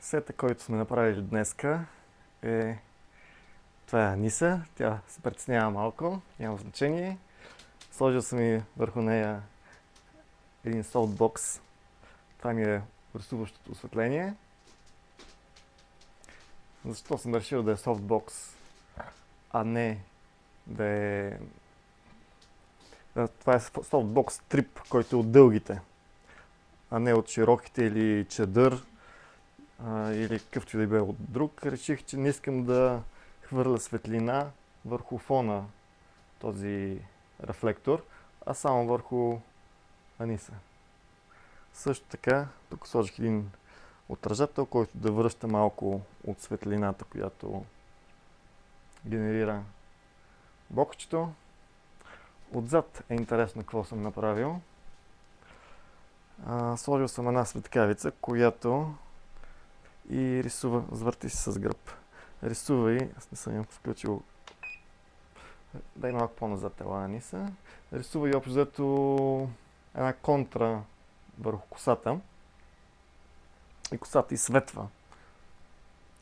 Сета, който сме направили днеска е... Това е Аниса. Тя се притеснява малко, няма значение. Сложил съм и върху нея един софтбокс. Това ми е рисуващото осветление. Защо съм решил да е софтбокс, а не да е... Това е софтбокс трип, който е от дългите, а не от широките или чадър, или какъвто и да бе от друг. Реших, че не искам да хвърля светлина върху фона този рефлектор, а само върху Аниса. Също така, тук сложих един отражател, който да връща малко от светлината, която генерира бокчето. Отзад е интересно какво съм направил. Сложил съм една светкавица, която и рисува, завърти се с гръб. Рисува и, аз не съм я включил, дай малко по-назад ела Аниса. Рисува и общо взето една контра върху косата. И косата изсветва.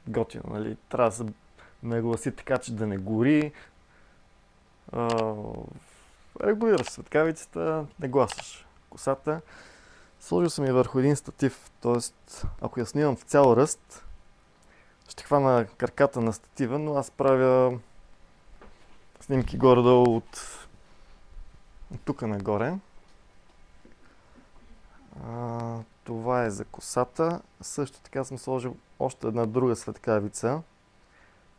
Готино, нали? Трябва да се нагласи така, че да не гори. Регулираш светкавицата, не гласаш косата. Сложил съм я върху един статив, т.е. ако я снимам в цял ръст, ще хвана краката на статива, но аз правя снимки горе-долу от тук нагоре. Това е за косата. Също така съм сложил още една друга светкавица,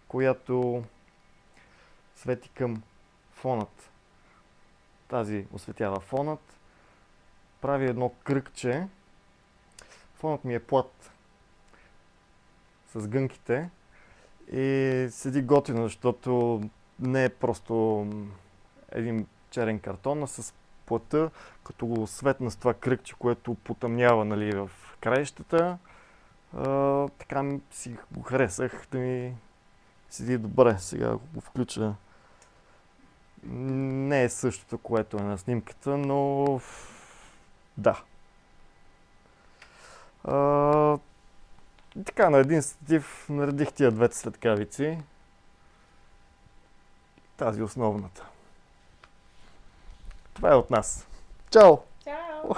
която свети към фонът. Тази осветява фонът. Прави едно кръгче. Фонът ми е плат с гънките и седи готино, защото не е просто един черен картон, а с плата, като го светна с това кръгче, което потъмнява, нали, в краищата. Така си го харесах да ми седи добре. Сега го включа. Не е същото, което е на снимката, но да. Така, на един статив наредих тия двете светкавици. Тази основната. Това е от нас. Чао! Чао!